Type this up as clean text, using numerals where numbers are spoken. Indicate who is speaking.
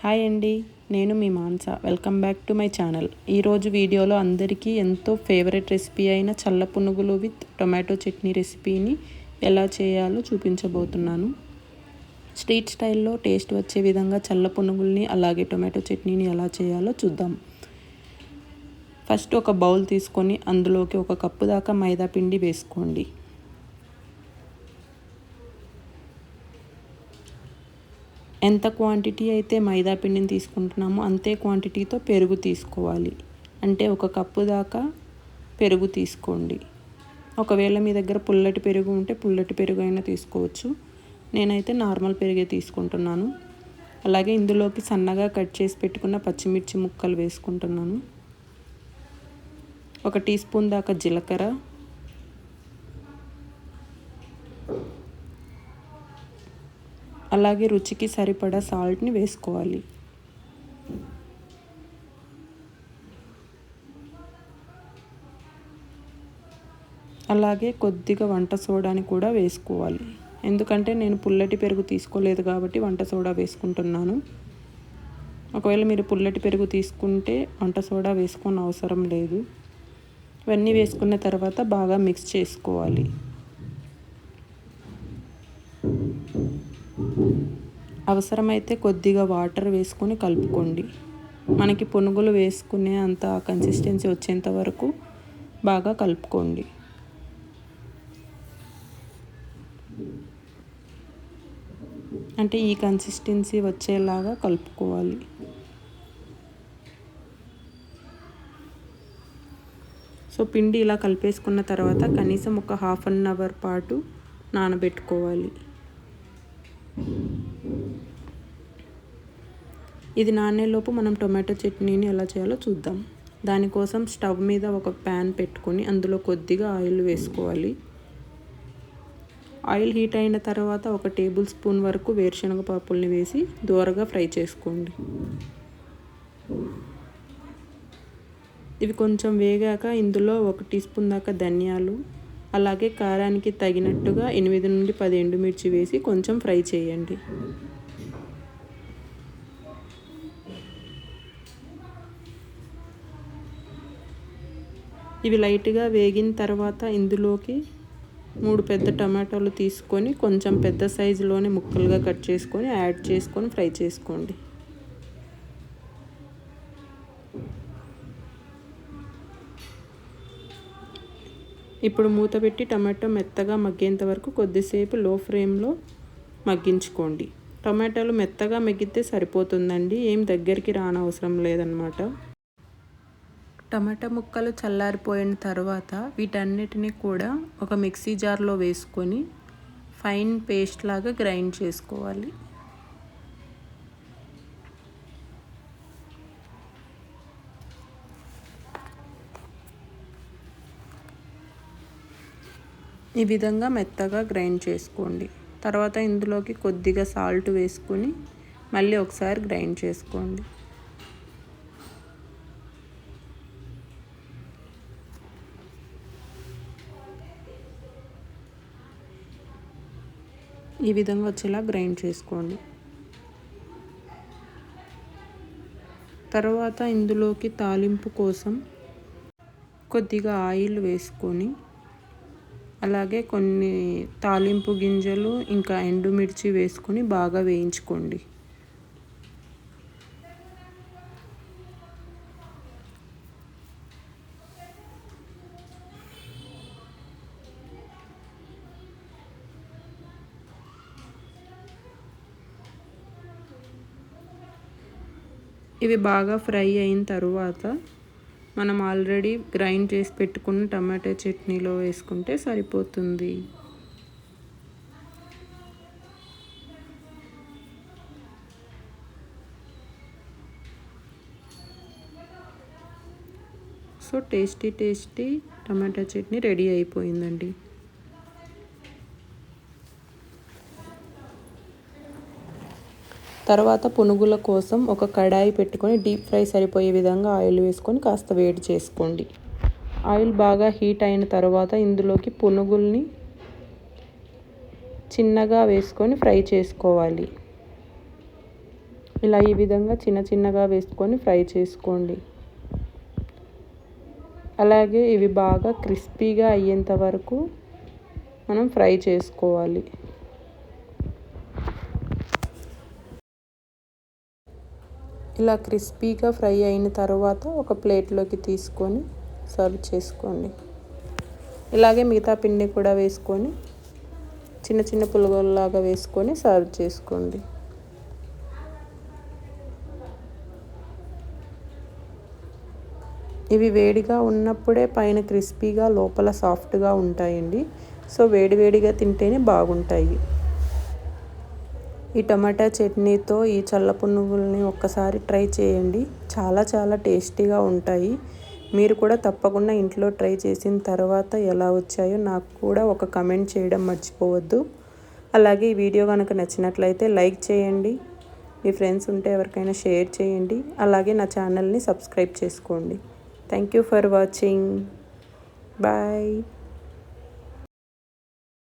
Speaker 1: Hi అండి, నేను మీ Mansa. Welcome back to my channel. ఈరోజు వీడియోలో అందరికీ ఎంతో ఫేవరెట్ రెసిపీ అయిన చల్ల పునుగులు విత్ టొమాటో చట్నీ రెసిపీని ఎలా చేయాలో చూపించబోతున్నాను. స్ట్రీట్ స్టైల్లో టేస్ట్ వచ్చే విధంగా చల్ల పునుగుల్ని అలాగే టొమాటో చట్నీని ఎలా చేయాలో చూద్దాం. ఫస్ట్ ఒక బౌల్ తీసుకొని అందులోకి 1 కప్పు దాకా మైదా పిండి వేసుకోండి. ఎంత క్వాంటిటీ అయితే మైదా పిండిని తీసుకుంటున్నామో అంతే క్వాంటిటీతో పెరుగు తీసుకోవాలి. అంటే 1 కప్పు దాకా పెరుగు తీసుకోండి. ఒకవేళ మీ దగ్గర పుల్లటి పెరుగు ఉంటే పుల్లటి పెరుగు అయినా తీసుకోవచ్చు. నేనైతే నార్మల్ పెరుగే తీసుకుంటున్నాను. అలాగే ఇందులోకి సన్నగా కట్ చేసి పెట్టుకున్న పచ్చిమిర్చి ముక్కలు వేసుకుంటున్నాను. 1 టీ స్పూన్ దాకా జీలకర్ర, అలాగే రుచికి సరిపడా సాల్ట్ని వేసుకోవాలి. అలాగే కొద్దిగా వంట సోడాని కూడా వేసుకోవాలి. ఎందుకంటే నేను పుల్లటి పెరుగు తీసుకోలేదు కాబట్టి వంట సోడా వేసుకుంటున్నాను. ఒకవేళ మీరు పుల్లటి పెరుగు తీసుకుంటే వంట సోడా వేసుకోని అవసరం లేదు. ఇవన్నీ వేసుకున్న తర్వాత బాగా మిక్స్ చేసుకోవాలి. అవసరమైతే కొద్దిగా వాటర్ వేసుకొని కలుపుకోండి. మనకి పునుగులు వేసుకునే అంత కన్సిస్టెన్సీ వచ్చేంత వరకు బాగా కలుపుకోండి. అంటే ఈ కన్సిస్టెన్సీ వచ్చేలాగా కలుపుకోవాలి. సో పిండి ఇలా కలిపేసుకున్న తర్వాత కనీసం ఒక ½ అన్ అవర్ పాటు నానబెట్టుకోవాలి. ఇది నానేలోపు మనం టొమాటో చట్నీని ఎలా చేయాలో చూద్దాం. దానికోసం స్టవ్ మీద ఒక ప్యాన్ పెట్టుకొని అందులో కొద్దిగా ఆయిల్ వేసుకోవాలి. ఆయిల్ హీట్ అయిన తర్వాత 1 టేబుల్ స్పూన్ వరకు వేరుశనగ పప్పుల్ని వేసి దోరగా ఫ్రై చేసుకోండి. ఇవి కొంచెం వేగాక ఇందులో 1 టీ స్పూన్ దాకా ధనియాలు, అలాగే కారానికి తగినట్టుగా 8 నుండి 10 ఎండుమిర్చి వేసి కొంచెం ఫ్రై చేయండి. ఇవి లైట్గా వేగిన తర్వాత ఇందులోకి 3 పెద్ద టమాటాలు తీసుకొని కొంచెం పెద్ద సైజులోనే ముక్కలుగా కట్ చేసుకొని యాడ్ చేసుకొని ఫ్రై చేసుకోండి. ఇప్పుడు మూత పెట్టి టమాటో మెత్తగా మగ్గేంత వరకు కొద్దిసేపు లో ఫ్లేమ్లో మగ్గించుకోండి. టమాటాలు మెత్తగా మగ్గితే సరిపోతుందండి, ఏం దగ్గరికి రానవసరం లేదన్నమాట. టమాటా ముక్కలు చల్లారిపోయిన తర్వాత వీటన్నిటిని కూడా ఒక మిక్సీ జార్లో వేసుకొని ఫైన్ పేస్ట్ లాగా గ్రైండ్ చేసుకోవాలి. ఈ విధంగా మెత్తగా గ్రైండ్ చేసుకోండి. తర్వాత ఇందులోకి కొద్దిగా సాల్ట్ వేసుకొని మళ్ళీ ఒకసారి గ్రైండ్ చేసుకోండి. ఈ విధంగా వచ్చేలా గ్రైండ్ చేసుకోండి. తర్వాత ఇందులోకి తాలింపు కోసం కొద్దిగా ఆయిల్ వేసుకొని అలాగే కొన్ని తాలింపు గింజలు ఇంకా ఎండుమిర్చి వేసుకొని బాగా వేయించుకోండి. ఇవి బాగా ఫ్రై అయిన తర్వాత మనం ఆల్రెడీ గ్రైండ్ చేసి పెట్టుకున్న టమాటో చట్నీలో వేసుకుంటే సరిపోతుంది. So tasty tomato chutney ready అయిపోయిందండి. తర్వాత పునుగుల కోసం ఒక కడాయి పెట్టుకొని డీప్ ఫ్రై సరిపోయే విధంగా ఆయిల్ వేసుకొని కాస్త వేడి చేసుకోండి. ఆయిల్ బాగా హీట్ అయిన తర్వాత ఇందులోకి పునుగుల్ని చిన్నగా వేసుకొని ఫ్రై చేసుకోవాలి. ఇలా ఈ విధంగా చిన్న చిన్నగా వేసుకొని ఫ్రై చేసుకోండి. అలాగే ఇవి బాగా క్రిస్పీగా అయ్యేంత వరకు మనం ఫ్రై చేసుకోవాలి. ఇలా క్రిస్పీగా ఫ్రై అయిన తర్వాత ఒక ప్లేట్లోకి తీసుకొని సర్వ్ చేసుకోండి. ఇలాగే మిగతా పిండి కూడా వేసుకొని చిన్న చిన్న పునుగుల్లాగా వేసుకొని సర్వ్ చేసుకోండి. ఇవి వేడిగా ఉన్నప్పుడే పైన క్రిస్పీగా లోపల సాఫ్ట్గా ఉంటాయండి. సో వేడివేడిగా తింటేనే బాగుంటాయి. ఈ టమాటా చట్నీతో ఈ చల్ల పునుగుల్ని ఒక్కసారి ట్రై చేయండి. చాలా చాలా టేస్టీగా ఉంటాయి. మీరు కూడా తప్పకుండా ఇంట్లో ట్రై చేసిన తర్వాత ఎలా వచ్చాయో నాకు కూడా ఒక కమెంట్ చేయడం మర్చిపోవద్దు. అలాగే ఈ వీడియో కనుక నచ్చినట్లయితే లైక్ చేయండి. మీ ఫ్రెండ్స్ ఉంటే ఎవరికైనా షేర్ చేయండి. అలాగే నా ఛానల్ని సబ్స్క్రైబ్ చేసుకోండి. Thank you for watching. Bye.